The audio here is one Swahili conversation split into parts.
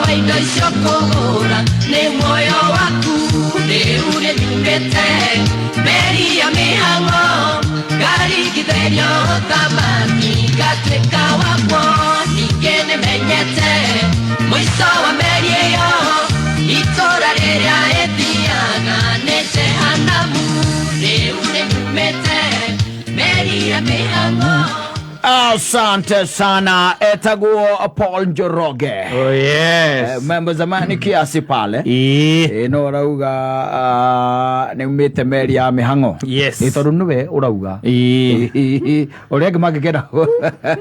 wa indo icio kũgũra nĩ muoyo waku rĩu nĩ nyumĩte meri ya mĩhang'o ngaringithĩrio thamaki ngatuĩka wakwo ningĩ nĩmenyete mũico wa meri ĩyo itũũra rĩrĩa ĩthiaga nĩ Jehanamu rĩu nĩ nyumĩte meri ya mĩhang'o. Asante sana etaguo Paul Njoroge. Oh yes. Mambo zamani kiasi pale. No urauga ni umite meri ya mihango. Yes. Ni tondu niwe urauga. Urege magikena.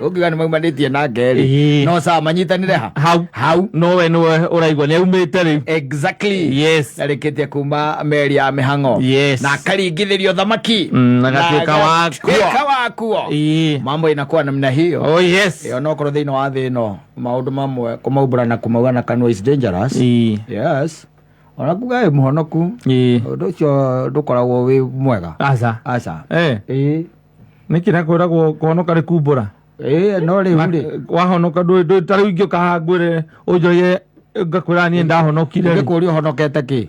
Ukiga ni maumanĩtie na ngeri. No sa manyitanire ha. Hau. No we uraigwa ni umite ri. Exactly. Yes. Arĩkĩtie kuma meri ya mihango. Yes. Na karingithĩrio thamaki. Na gatuĩka wakuo. Mambo inakuwa namna hiyo. Oh yes. No korwo thĩinĩ wa thĩ ĩno maũndũ mamwe kũmaumbũra na kũmaugana kanua is dangerous. Yes. Ona kuga wĩ mũhonoku. Ũndũ ũcio ndũkoragwo wĩ mwega. Aca. Nĩ kĩrĩa kwĩragwo kũhonoka rĩ kumbũra. No rĩu rĩ. Wahonoka ndũĩ ta rĩu ingĩũka ngwĩre ũnjoye ngakwĩra niĩ ndahonokire. Ngĩkũũria ũhonokete kĩ?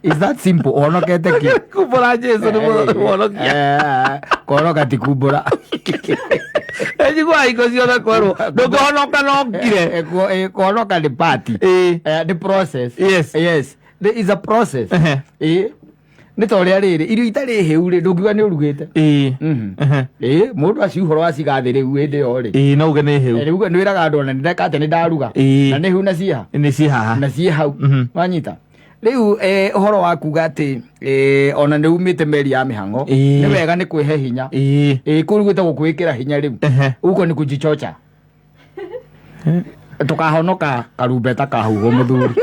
Is that simple? Honokete ki? Kumbura Jesu ni mwonokia. Koroka ti kumbura. Ejigwa iko siona kwero. Dogo honoka nokire. Koroka ni party. The process. Yes. There is a process. Nĩ ta ũrĩa rĩrĩ irio itarĩ hĩu rĩ ndũngiuga nĩ ũrugĩte. Mũndũ acio ũhoro waciga thĩ rĩu hĩndĩ ĩyo rĩ. No uge nĩ hĩu. Rĩu nĩ wĩraga andũ ona ndĩreka atĩ nĩ ndaruga. Na nĩ hĩu na ciha. Nĩ ciha. Na ciĩ hau. Wanyita. Rĩu ũhoro wa kuga atĩ ona nĩ umĩte meri ya mĩhang'o nĩ wega nĩ kwĩhe hinya. Kũu gwĩtagwo kwĩkĩra hinya rĩu. Uko nĩ kujichocha. Tukahonoka karumbeta kahuho mũthuri.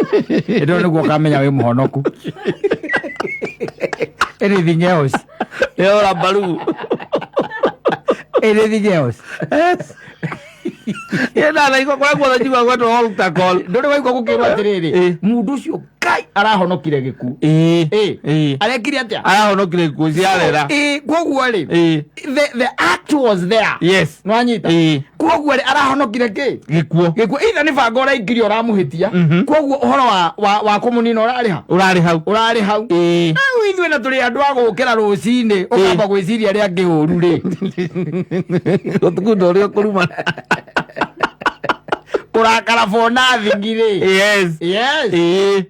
Ndio nĩguo kamenya wĩ mũhonoku. Anything else? Ora baru. Anything else? Yes. Yena na iko kwa kwa jiwa kwa to all takol. Ndore waiko gukirwa atiriri. Mundu ucio kai arahonokire giku. Arekire atia? Arahonokire giku ciarera. Koguo ri. The act was there. Yes. Nwanyita. Koguo ri arahonokire ki? Gikuo. Either ni bango ra ikirio ramuhitia. Koguo uhoro wa komunino urari ha. Urari hau. Ithuĩ na tũrĩ andũ a gũkĩra rũcinĩ ũkamba gwĩciria arĩa angĩ ũru rĩ. Ũtukũ ũrĩa kũruma. Kũrakara bona thingirĩ. Yes.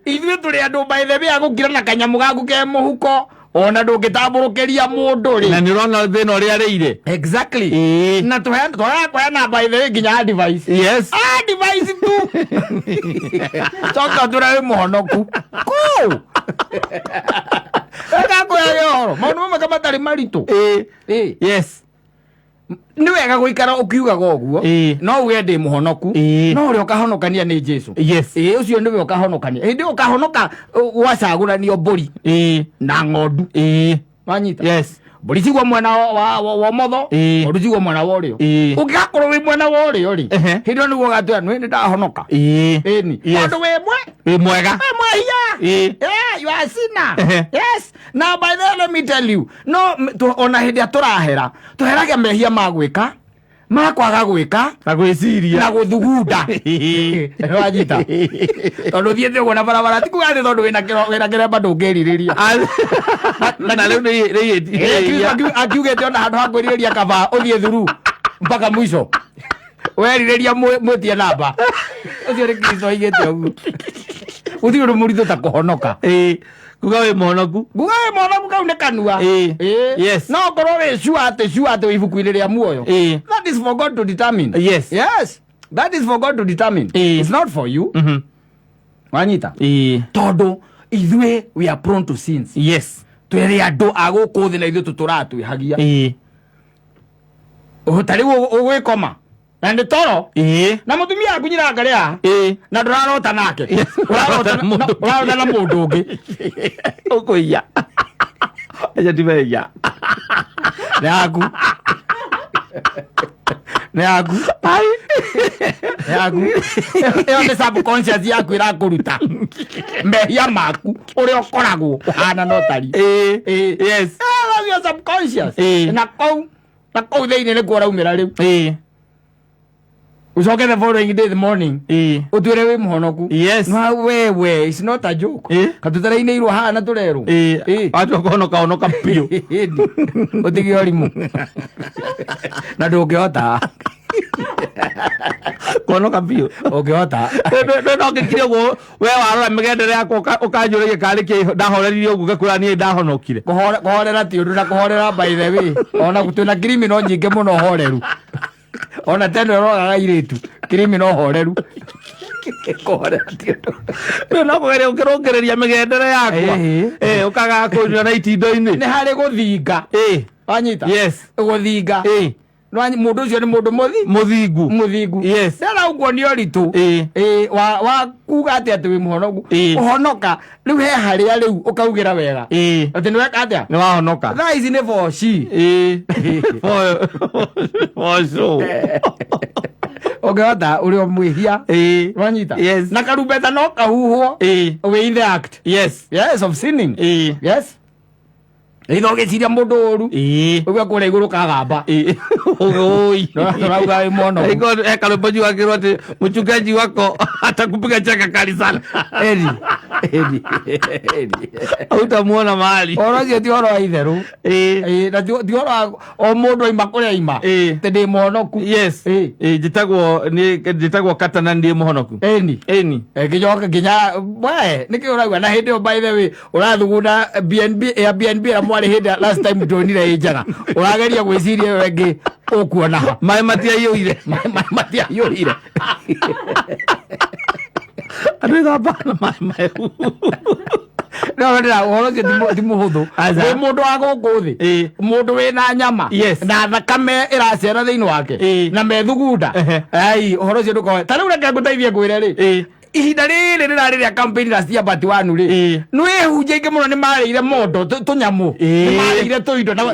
Ithuĩ tũrĩ andũ by the way agũkira na kanyamu gaku ke mũhuko. Ona ndũngĩtambũrũkĩria mũndũ rĩ. Na nĩ ũrona thĩna ũrĩa rĩire. Exactly. Na tũheana by the way nginya device. Yes. Device tu. Coka tũrĩ mũhonoku. Kũ. Ega kwero maũndũ mamwe kama tarĩ maritũ. Yes. Nĩ wega gũikara ũkiugaga ũguo. No uge ndĩ mũhonoku. No ũrĩa ũkahonokania nĩ Jesu. Yes. Ũcio nĩwe ũkahonokania. Hĩndĩ ũkahonoka gwacagũranio mbũri na ng'ondu. Wanyita. Yes. Mbũri cigwo mwena wa motho, ng'ondu cigwo mwena wa ũrĩo. Ũngĩgakorwo wĩ mwena wa ũrĩo rĩ, hĩndĩ ĩyo nĩguo ũgatwĩra nĩ ndahonoka. Ĩni. Tondũ wĩ mwega. Mwehia. You are sinner. Yes. Now by the way, let me tell you. No ona hĩndĩ tũrahera. Tũheragia mehia magwĩka. Makwaga gwĩka. Na gwĩciria. Na gũthugunda. Wanyita. Tondũ thiĩte ũguo na barabara. Tikuga atĩ tondũ wĩna kĩremba ndũngĩrirĩria. Na rĩu nĩ akiugĩte ona handũ ha kwĩrirĩria kaba ũthiĩ thuru mpaka mwisho. Werirĩria mwĩtie namba. Ũcio nĩ Kristo oigĩte ũguo. Gũtirĩ ũndũ mũritũ ta kũhonoka. Kuga wĩ mũhonoku. Kuga wĩ mũhonoku kau nĩ kanua. Yes. No korwo wĩ sure atĩ ibuku-inĩ rĩa muoyo. That is for God to determine. Yes. That is for God to determine. It's not for you. Wanyita. Tondũ ithuĩ we are prone to sins. Yes. Twĩrĩ andũ a gũkũ thĩ na ithuĩ tũtũratwĩhagia. Ũtarĩ ũgwĩkoma. Na nĩ toro. Na mũtumia akunyira ngari ya. Na ndũrarota nake. Ũrarota na mũndũ ũngĩ. Ũkũiya. Aja timeya. Nĩaku. Ĩyo nĩ subconscious yaku ĩrakũruta. Mehia maku ũrĩa ũkoragwo ũhana notari. Yes. That's your subconscious. Na kũu thĩinĩ nĩ kuo raumĩra rĩu. ucoke the following day the morning utwire wi muhonoku no wewe it's not a joke katutara-inĩ irwo hana turerwo atu konoka pio utigi orimu na ndũngĩhota konoka pio ũngĩhota no ngĩkire guo we warora mĩgendere yakwa ũkanjũrĩria karĩ kĩ ndahoreririe ũguo ngĩkwĩra niĩ ndahonokire kũhorera ti ũndũ na kũhorera by the way ona twĩna criminal nyingĩ mũno horeru ona teno rogaga iritu criminal horeru kũhorera ti ũndũ no kũgeria ũkĩrũngĩrĩria mĩgendere yakwa ũkaga kũnyua na itindo-inĩ nĩ harĩ gũthinga wanyita gũthinga mundu ucio ni mundu muthingu ndara uguo ni oritu wa kuga atia ati wi muhonoku uhonoka riu he haria riu ukaugira wega ati ni weka atia ni wahonoka thaa ici ni foci foco ungihota uri o mwihia wanyita na karumbeta no kahuhwo we in the act yes of sinning yes ithogeciria mundu ũru ũguo kũrĩa igũrũ kagamba rauga wĩ mono ekalombaji wakirwo ati mchungaji wako atakupiga chaka kali sana hautamuona mahali ũhoro ũcio ti ũhoro wa itherũ na ti ũhoro o mũndũ aima kũrĩa aima tĩ ndĩ mũhonoku njĩtagwo katana ndĩ mũhonoku ngĩnyoka nginya we nĩkĩ ũrauga na hĩndĩ ĩyo by the way ũrathugunda Airbnb ĩrĩa mwarĩ hĩndĩ last time tuonire ĩ njega ũrageria gwĩciria ĩyo ĩngĩ ũkuona ha maĩ matiaiyũire andũ ĩgambana maĩ mahehu no ndĩra ũhoro ũcio ti mũhũthũ wĩ mũndũ wa gũkũ thĩ mũndũ wĩna nyama na thakame ĩracera thĩinĩ wake na methugunda ũhoro ũcio ndũkoe ta rĩu reke ngũteithie ngwĩre rĩ ihinda rĩrĩ rĩrarĩ rĩa campaign last year but wanu rĩ nĩwĩhunjia ingĩ mũno nĩmarĩire mondo tũnyamũ nĩmarĩire tũindo no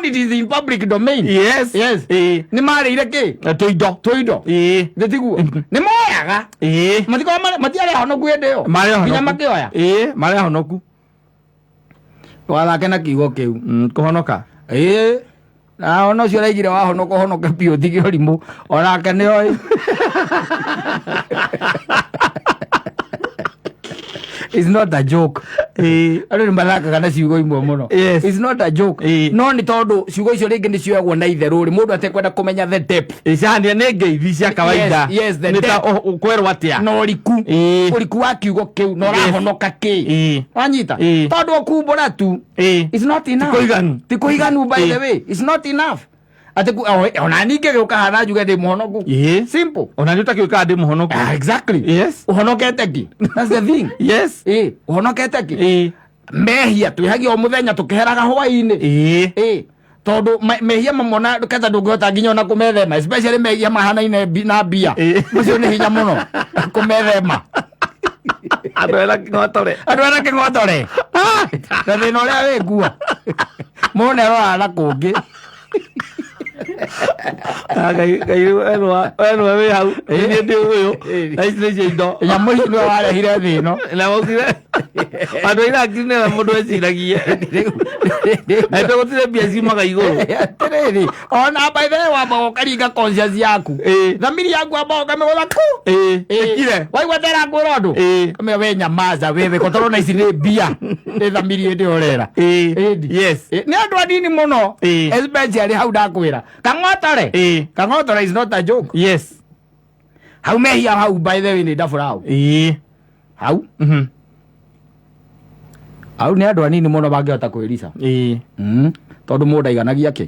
it is in public domain nĩmarĩire kĩ tũindo ndĩtiguo nĩmoyaga matiarĩ ahonoku hĩndĩ ĩyo nginya makĩoya marĩ ahonoku wathake na kiugo kĩu kũhonoka na ona ũcio ũraigire wahonoka ũhonoke biũ tige ũrimũ onake nĩoĩ it's not a joke andũ nĩ mathakaga na ciugo imwe mũno it's not a joke no nĩ tondũ ciugo icio rĩngĩ nĩ cioyagwo na itherũ rĩ mũndũ atekwenda kũmenya the depth icania nĩ ngeithi cia kawaida nĩ ta ũkwerwo atĩa na ũriku wa kiugo kĩu na ũrahonoka kĩ wanyita tondũ ũkumbũra tu it's not enough ti kũiganu by the way it's not enough ate ona ningĩ gĩũka hana njuge ndĩ mũhonoku simple ona nĩ ũtakĩũka ndĩ mũhonoku exactly ũhonokete ki that's the thing ũhonokete ki mehia twĩhagia o mũthenya tũkĩheraga hwaĩ-inĩ tondũ mehia mamona ketha ndũngĩhota nginya ona kũmethema especially mehia mahanaine na mbia ũcio nĩ hinya mũno kũmethema andũ ena kĩng'otore na thĩna ũrĩa wĩkuo mũndũ nĩarorana na kũngĩ wenwe wĩ hau niĩ ndĩ ũyũ na ici nĩ cio indo nyamũ ici nĩwe warehire thĩ ĩno na maugire andũ aina akiri nĩwe mũndũ eciragie na gũtirĩ mbia ciumaga igũrũ atĩrĩrĩ ona by the way wambaga ũkaringa conscience yaku thamiri yaku wambaga ũkamĩgũtha ku ĩkire waigua terakwĩra ũndũ kamĩra we nyamaza wewe kotorwo na ici nĩ mbia nĩ thamiri hĩndĩ ũrera nĩ andũ anini mũno especially hau ndakwĩra kang'otore is not a joke hau mehia hau by the way nĩ ndabũrao hau hau nĩ andũ anini mũno mangĩhota kwĩrica tondũ mũndũ aiganagia kĩ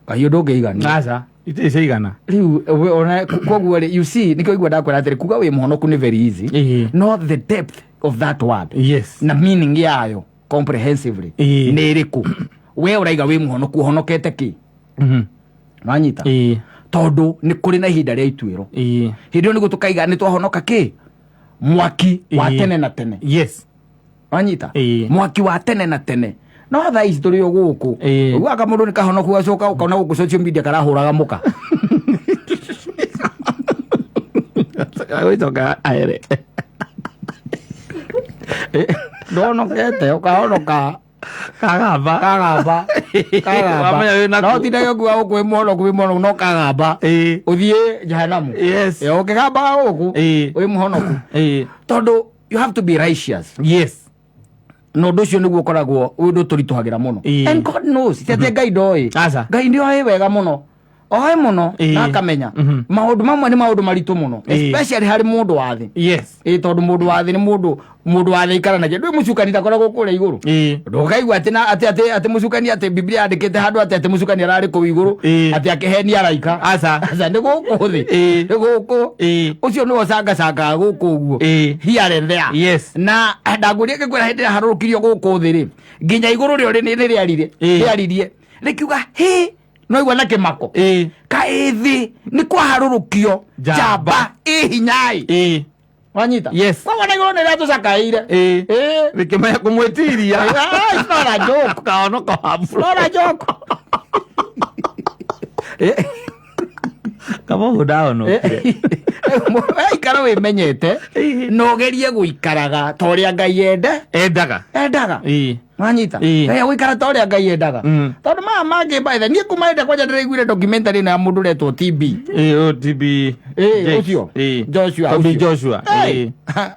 kahiũ ndũngĩigania itirĩ ciaigana rĩu ona koguo rĩ you see nĩkĩo igua ndakwĩra atĩrĩ kuga wĩ mũhonoku nĩ very easy not the depth of that word na meaning yayo comprehensively nĩ ĩrĩkũ we ũraiga wĩ mũhonoku ũhonokete kĩ wanyita tondũ nĩ kũrĩ na ihinda rĩa ituĩro hĩndĩ ĩyo nĩguo tũkaiga nĩ twahonoka kĩ mwaki wa tene na tene wanyita mwaki wa tene na tene no thaa ici tũrĩ o gũkũ ũguaka mũndũ nĩ kahonoku gacoka ũkaona gũkũ social media karahũraga mũka gũicoka aere ndonokete ũkahonoka kagamba no tindaga kuga gũkũ wĩ mũhonoku no kagamba ũthiĩ jehanamu ũkĩgambaga gũkũ wĩ mũhonoku tondũ you have to be righteous. No ũndũ ũcio nĩguo ũkoragwo ũndũ tũritũhagĩra mũno. And God knows tete Ngai ndoĩ Ngai nĩoĩ wega mũno oĩ mũno na akamenya maũndũ mamwe nĩ maũndũ maritũ mũno especially harĩ mũndũ wa thĩ tondũ mũndũ wa thĩ nĩ mũndũ wa thĩ ikaranagia ndũĩ mũcukani takoragwo kũrĩa igũrũ ndũkaigua atĩ mũcukani atĩ Biblia yandĩkĩte handũ atĩ mũcukani ararĩ kũu igũrũ atĩ akĩhenia araika aca nĩ gũkũ thĩ nĩ gũkũ ũcio nĩwe ũcangacangaga gũkũ ũguo here and there na ndangũria ngĩkwĩra hĩndĩ ĩrĩa harũrũkirio gũkũ thĩ rĩ nginya igũrũ rĩo rĩaririe rĩkiuga no igua na kĩmako kaĩ thĩ nĩ kwaharũrũkio njamba hinyai wanyita wona igũrũ nĩ rĩatũcakaĩire rĩkĩmenya kũmwĩtiria nora njũkũ kaonoka nora njũkũ kamogu ndaonokire ikara wĩmenyete no gerie gũikaraga ta ũrĩa Ngai endaga wanyita gũikara ta ũrĩa Ngai endaga tondũ maya mangĩ baitha niĩ kuma hĩndĩ kwanja ndĩraiguire documentary na mũndũ ũretwo TB ũcio Joshua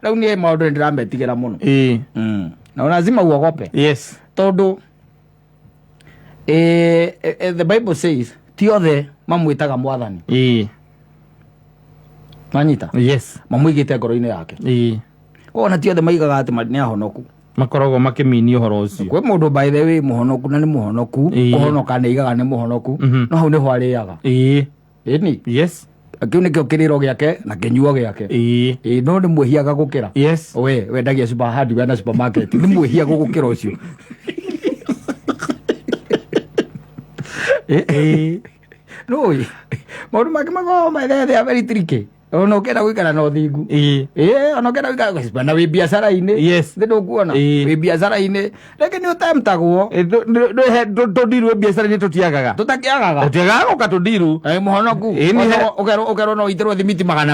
rĩu niĩ maũndũ nĩndĩrametigĩra mũno na lazima uogope tondũ the Bible says ti othe mamwĩtaga mwathani wanyita mamũigĩte ngoro-inĩ yake ona ti othe maigaga atĩ nĩ ahonoku makoragwo makĩminia ũhoro ũcio kwĩ mũndũ by the way mũhonoku na nĩ mũhonoku kũhonoka nĩ igaga nĩ mũhonoku no hau nĩho arĩaga ĩni kĩu nĩkĩo kĩrĩro gĩake na kĩnyuo gĩake no nĩ mwĩhiaga gũkĩra we wendagia hardware na supermarket nĩ mwĩhia gũgũkĩra ũcio no maũndũ mangĩ makoragwo maithe very tricky ona ũkenda gũikara na ũthingu ona ũkenda gũikara na wĩ biacara-inĩ thĩ ndũkuona wĩ biacara-inĩ rĩngĩ nĩ ũtemtagwo tũndiru biacara-inĩ tũtiagaga gũka tũndiru mũhonoku ũkerwo no ũitĩrwo thimiti 200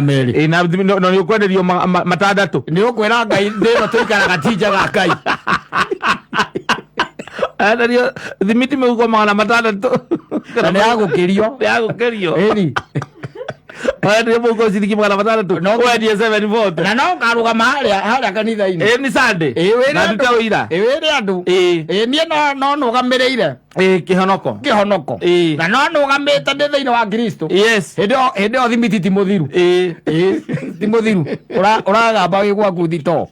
na nĩ ũkwenderio 6 nĩ ũkwĩra Ngai ndĩno tũikaraga tinjaga Ngai Adario thimiti meuko 600 na nĩyagũkĩrio ĩni Adario meuko ciringi 600 no kwendie 7 vote na no karũgama harĩa kanitha-inĩ ni Sunday na nduta ũira wĩre andũ niĩ no nũgamĩrĩire kĩhonoko na no nũgamĩte ndĩ thĩinĩ wa Kristo hĩndĩ ĩyo thimiti ti mũthiru ti mũthiru ũragamba wĩ gwaku thito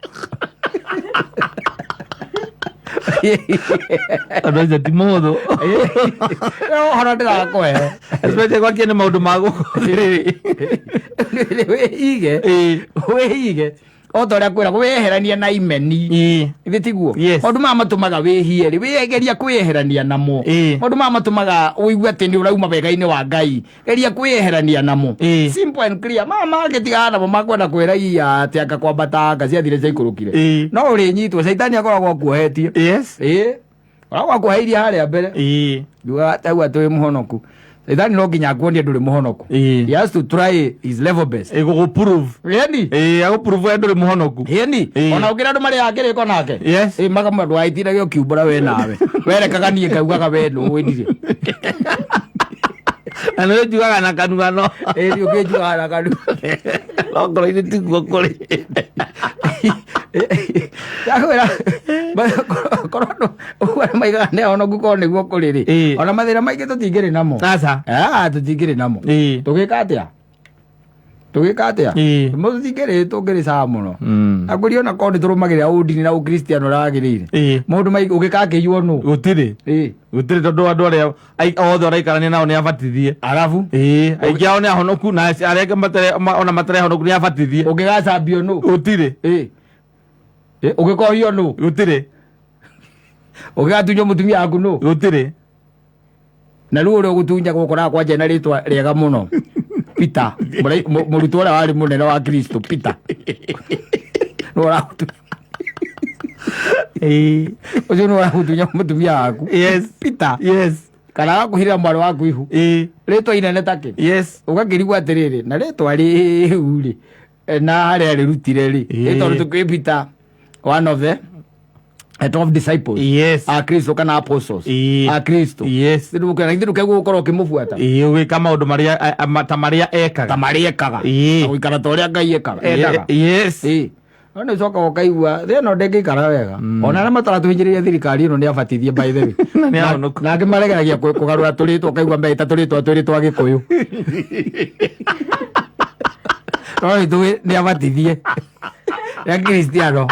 Andũ ti mũhũthũ ũhoro ndĩrakũhe especially gwakia nĩ maũndũ ma gũkũ wĩhige o ta ũrĩa kwĩragwo wĩyeherania na imeni ithĩ tiguo maũndũ maya matũmaga wĩhie rĩ wĩgeria kwĩyeherania namo maũndũ maya matũmaga ũigue atĩ nĩ ũrauma wega-inĩ wa Ngai geria kwĩyeherania namo simple and clear maya mangĩtigaga namo makwenda kwĩraia atĩ anga kwambata anga ciathire ciaikũrũkire no ũrĩnyitwo caitani akoragwo akuohetie ũragwo akuoheirie harĩa mbere ngiuga tau atĩ wĩ mũhonoku Ithani no nginya akuonie ndũrĩ mũhonoku he has to try his level best gũprove agũprove ndũrĩ mũhonoku ona ũngĩra andũ marĩ akĩrĩko nake makamwe ndwaitiragia ũkiumbũra we nawe werekaga niĩ kaugaga we ndũwĩnire na nĩ njugaga na kanua no ũkĩnjugaga na kanua no ngoro-inĩ tiguo kũrĩ ndakwĩra korwo ũguo maigaga nĩ ahonoku korwo nĩguo kũrĩ rĩ ona mathĩna maingĩ tũtingĩrĩ namo tũtingĩrĩ namo tũgĩka atĩa tũtingĩrĩ sawa mũno akũri ona korwo nĩ tũrũmagĩrĩra ũndini na ũkristiano ũragĩrĩire maũndũ maingĩ ũgĩkakĩiywo nũ gũtirĩ tondũ andũ arĩa othe ũraikarania nao nĩ abatithie arabu aingĩ ao nĩ ahonoku na arĩa angĩ ona matarĩ ahonoku nĩ abatithie ũngĩgacambio nũ gũtirĩ ũgĩkohio nũ gũtirĩ ũgĩgatunywo mũtumia waku nũ gũtirĩ na rĩu ũrĩa ũgũtunya gũkoraga kwanja na rĩtwa rĩega mũno Peter mũrutwo ũrĩa warĩ mũnene wa Kristo Peter ũcio nĩ ũragũtunya mũtumia waku Peter kana agakũhĩrĩra mwarĩ waku ihu rĩtwa inene takĩ ũgakĩrigwo atĩrĩrĩ na rĩtwa rĩu rĩ na harĩa rĩrutire rĩ tondũ tũkwĩ Peter one of the 12 disciples. Yes. A Kristo kana apostles. A Kristo. Yes. Ndiru kana ndiru kego ukoro kimufuata. Uwe kama undu maria tamaria ekaga. Tamaria ekaga. Uikara toria Ngai ekaga. Endaga. Yes. Ona coka ukaigua thena ndenge ikara wega. Ona na matara tuhinjiria thirikari ino ni abatithie by the way. Na ngimaregeragia kugarura turitwo kaigua mbe turitwo Gikuyu. No itu ni abatithie. Ya Kristiano.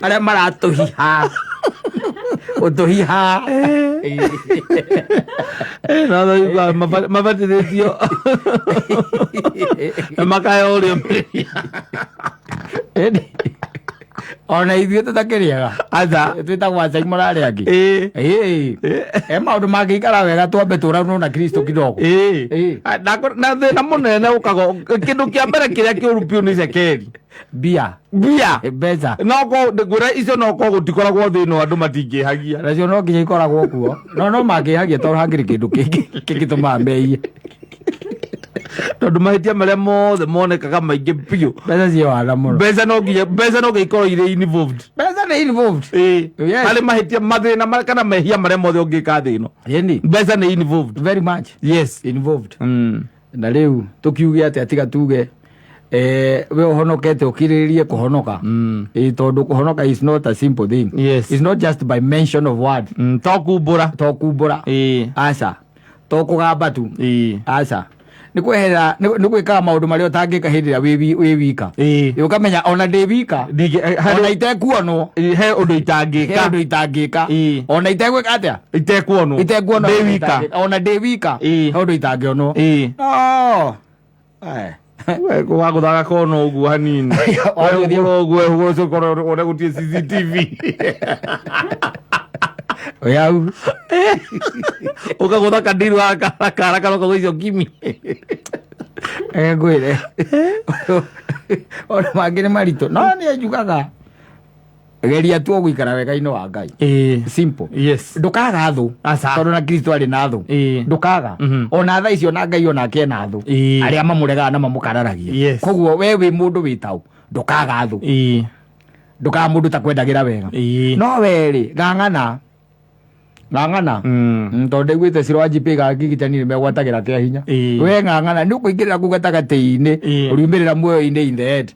Aria maratuhiha. Utuhiha. No mabatithio. Makaya urio. Ona ithuĩ tũtakĩrĩaga aca twĩtagwo acai mũrarĩ angĩ maũndũ mangĩikara wega twambe tũranwo na Kristo kidogo na thĩna mũnene ũkaga kĩndũ kĩa mbere kĩrĩa kĩũru biũ nĩ cekeri mbia mbeca ngwĩra icio no korwo gũtikoragwo thĩno andũ matingĩhagia nacio no nginya ikoragwo kuo no mangĩhagia tondũ hangĩrĩ kĩndũ kĩngĩ kĩngĩtũmaga meiye tondu mahitia maria mothe monekaga maingĩ biũ mbeca cia wara mũno mbeca no nginya ikorwo irĩ involved mbeca nĩ involved harĩ mahitia mathĩna kana mehia maria mothe ũngĩka thĩ ĩno mbeca nĩ involved very much yes involved na rĩu tũkiuge atĩ atiga tuge we ũhonokete ũkirĩrĩrie kũhonoka tondũ kũhonoka is not a simple thing. Yes. It's not just by mention of word tokumbũra aca tokũgamba tu aca nĩ kwehera nĩ gwĩkaga maũndũ marĩa ũtangĩka hĩndĩ ĩrĩa wĩ wika ũkamenya ona ndĩ wika ona itekuonwo he ũndũ itangĩka ona itegwĩka atĩa itekuonwo ndĩ wika ona ndĩ wika he ũndũ itangĩonwo wa gũthaga kono ũguo hanini ũguo ũrĩa gũtirĩ CCTV oyau ukagutha kandiru kara karo icio kimi ngwire ona mangĩ nĩ maritũ no nĩ njugaga geria tu gũikara wega-inĩ wa Ngai simple ndũkaga thũ tondũ na Kristo arĩ na thũ ndũkaga ona thaa icio na Ngai onake ena thũ arĩa mamũregaga na mamũkararagia koguo we wĩ mũndũ wĩtaũ ndũkaga thũ ndũkaga mũndũ ta kwendagĩra wega no werĩ ng'ang'ana tondũ iguĩte ciro wa GP gagĩkigitanire megwatagĩra kĩa hinya we ng'ang'ana nĩ ũkũingĩrĩra kũu gatagatĩ-inĩ ũriumĩrĩra muoyo-inĩ in the head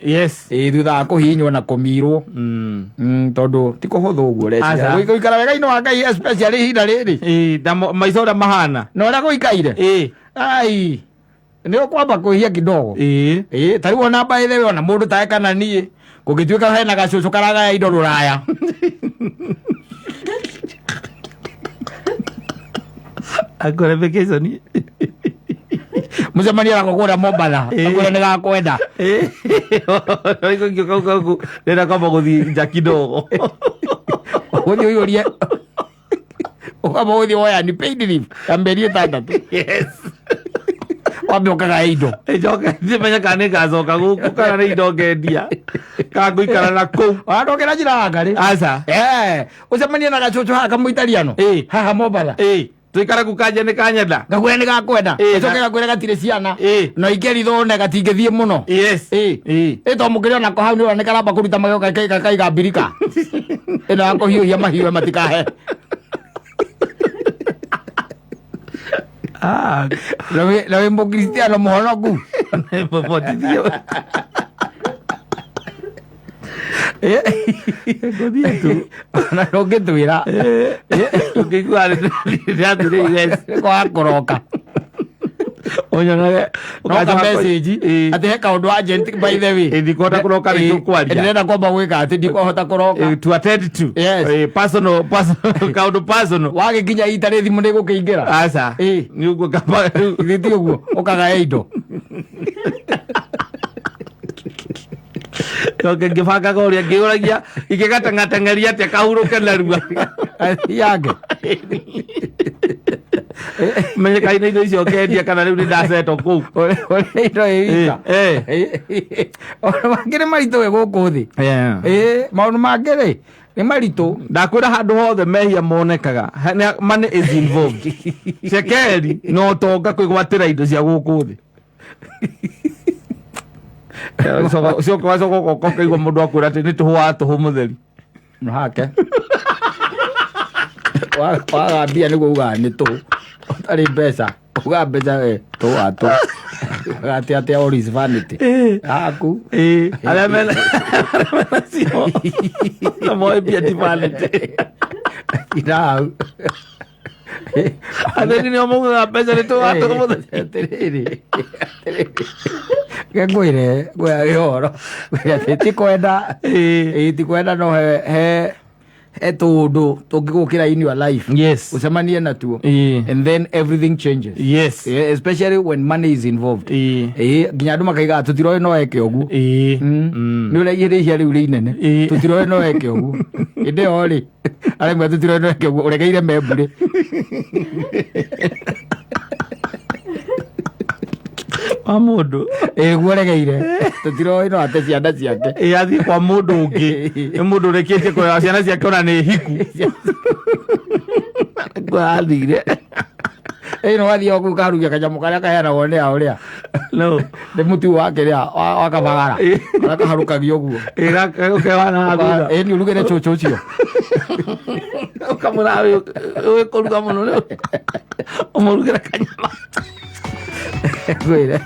thutha wa kũhihinywo na kũmirwo tondũ ti kũhũthũ ũguo reciria gũikara wega-inĩ wa Ngai especially ihinda rĩrĩ maica ũrĩa mahana na ũrĩa gũikaire ai nĩ ũkwamba kũhia kidogo ta rĩu ona by the way ona mũndũ tae kana niĩ kũngĩtuĩka hena gacũcũ karagaya indo rũraya akore vacation mũcemanio gakũkũrĩa Mombatha akũrĩa nĩ gakwenda kau ndĩrenda kwamba gũthiĩ nja kidogo gũthiĩ ũiyũrie ũkamba gũthiĩ woya ni paid leave ya mĩeri 6 wambe ũkaga indo ndimenya kana nĩ ngacoka gũkũ kana nĩ indo ngendia kana ngũikara na kũu wandokera njĩra ya ngari aca ũcemanie na gacũcũ haha kamũitariano haha Mombatha tuikara kukanja nĩ kanyenda gakwenda nĩ gakwenda ũcoke gakwĩra gatirĩ ciana no ingĩrithone gatingĩthiĩ mũno to mũkĩrĩ onako hau nĩ ũrona nĩ karamba kũruta magego kakaiga mbirika ĩno ya kũhiũhia mahiũ matikahe na wĩ mũkristiano mũhonoku na ndũngĩtwĩra ũngĩigua nĩ kwaga kũroka onyonage noka message ati he kaundu agent by the way ndikota kuroka rĩtũ kwaria ndĩrenda kwamba gwĩka ati ndikũhota kũroka to attend to personal kaundu personal wagĩkinya itarĩ thimũ nĩ gũkĩingĩra aca nĩ ũguo kamba gĩti ũguo ũkaga indo ngĩbangaga ũrĩa ngĩũragia ingĩgatangatang'eria atĩa kahurũke narua yake menyekaine indo icio kendia kana rĩu nĩ ndaceto kũu ũrĩa indo ĩwika ona mangĩ nĩ maritũ we gũkũ thĩ maũndũ mangĩ rĩ nĩ maritũ ndakwĩra handũ hothe mehia monekaga money is involved cekeri no tonga kwĩgwatĩra indo cia gũkũ thĩ cio kwacoka goko kaigua må ndå akwä ra atä nä tå hå wa tå hå må theri hake waga mbia nä guo ugaga nä tå tarä mbeca ugaga mbeca tå wa tå gatä atä oris vanity aku arä a menacio na moä mbia ti vanity irau atheni nä o maugaga mbeca nä tå wa tå hå må theri ngwä re ngwä gä horo tikwenda tikwenda no he tå ndå tå ngä gå kä ra in your life å cemanie natuo and then everything changes especially when money is involved nginya andå makaigaga tå tiroä no eke å guo nä å raigä rä ihia rä u rä inene tå tiroä no eke å guo ä ndä yo rä aremwe tå tiroä no eke å guo å regeire memburä wa må ndå guo regeire tå tiroä no ate ciana ciake athiä kwa må ndå å ngä nä må ndå å rekä tie kå ciana ciake ona nä hiku athire no wathiä o kå karugia kanyamå karä a kaheanagwo nä ao rä a nä må tu wake rä a wakabagara arä kaharå kagio guo nä å rugä re cå cå cio kamå ra wä kå ruga må no å må rugä ra kanyama ngwä re